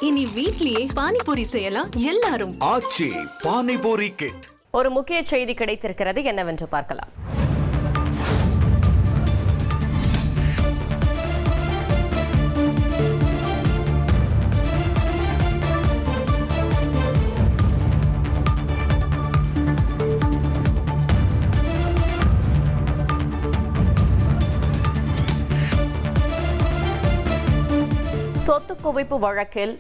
இனி வீட்லயே பானிபூரி செய்யலாம் எல்லாரும். ஆச்சி பானிபூரி கிட். ஒரு முக்கிய செய்தி கிடைத்திருக்கிறது, என்னவென்று பார்க்கலாம். சொத்து குவிப்பு வழக்கில்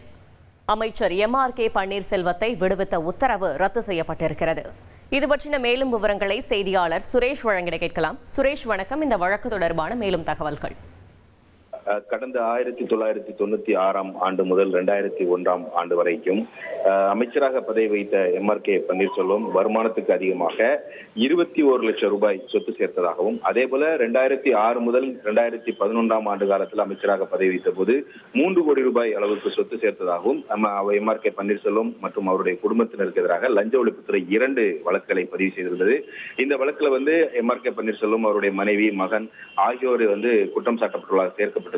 அமைச்சர் MRK பன்னீர்செல்வத்தை விடுவித்த உத்தரவு ரத்து செய்யப்பட்டிருக்கிறது. இது பற்றின மேலும் விவரங்களை செய்தியாளர் சுரேஷ் வழங்கிட கேட்கலாம். சுரேஷ் வணக்கம். இந்த வழக்கு தொடர்பான மேலும் தகவல்கள். கடந்த 1996 ஆண்டு முதல் 2001 ஆண்டு வரைக்கும் அமைச்சராக பதவி வைத்த MRK பன்னீர்செல்வம் வருமானத்துக்கு அதிகமாக 21 லட்சம் ரூபாய் சொத்து சேர்த்ததாகவும், அதே போல 2006 முதல் 2011 ஆண்டு காலத்தில் அமைச்சராக பதவி வைத்த போது 3 கோடி ரூபாய் அளவுக்கு சொத்து சேர்த்ததாகவும் MRK பன்னீர்செல்வம் மற்றும் அவருடைய குடும்பத்தினருக்கு எதிராக லஞ்ச ஒழிப்புத்துறை 2 வழக்குகளை பதிவு செய்திருந்தது. இந்த வழக்குல MRK பன்னீர்செல்வம், அவருடைய மனைவி, மகன் ஆகியோர் குற்றம் சாட்டப்பட்டுள்ளதாக சேர்க்கப்பட்டார்கள்.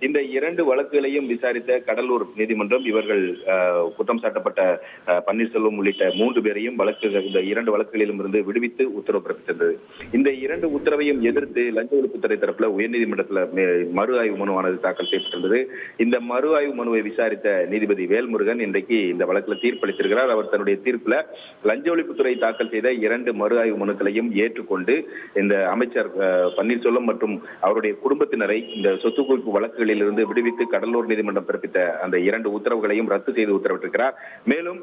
இந்த 2 வழக்குகளையும் விசாரித்த கடலூர் நீதிமன்றம் இவர்கள் குற்றம் சாட்டப்பட்ட பன்னீர்செல்வம் உள்ளிட்ட 3 பேரையும் இந்த 2 வழக்குகளிலும் இருந்து விடுவித்து உத்தரவு பிறப்பித்திருந்தது. இந்த 2 உத்தரவையும் எதிர்த்து லஞ்ச ஒழிப்புத்துறை தரப்புல உயர்நீதிமன்றத்தில் மறு ஆய்வு மனுவானது தாக்கல் செய்யப்பட்டிருந்தது. இந்த மறு ஆய்வு மனுவை விசாரித்த நீதிபதி வேல்முருகன் இன்றைக்கு இந்த வழக்குல தீர்ப்பளித்திருக்கிறார். அவர் தன்னுடைய தீர்ப்புல லஞ்ச ஒழிப்புத்துறை தாக்கல் செய்த 2 மறு ஆய்வு மனுக்களையும் ஏற்றுக்கொண்டு இந்த அமைச்சர் பன்னீர்செல்வம் மற்றும் அவருடைய குடும்பத்தினரை இந்த சொத்து குவிப்பு வழக்குகளில் இருந்து விடுவித்து கடலூர் நீதிமன்றம் பிறப்பித்த அந்த 2 உத்தரவுகளையும் ரத்து செய்து உத்தரவிட்டிருக்கிறார். மேலும்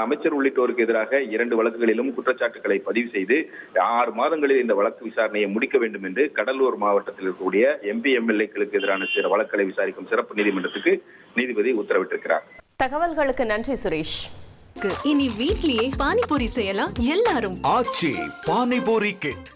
அமைச்சர் உள்ளிட்டோருக்கு எதிராக 2 வழக்குகளிலும் குற்றச்சாட்டுகளை பதிவு செய்து 6 மாதங்களில் இந்த வழக்கு விசாரணையை முடிக்க வேண்டும் என்று கடலூர் மாவட்டத்தில் இருக்கக்கூடிய MP MLA-க்களுக்கு எதிரான சில வழக்குகளை விசாரிக்கும் சிறப்பு நீதிமன்றத்துக்கு நீதிபதி உத்தரவிட்டிருக்கிறார். தகவல்களுக்கு நன்றி சுரேஷ். இனி வீட்லயே பானிபூரி செய்யலாம் எல்லாரும். ஆச்சி பானிபூரி கிட்.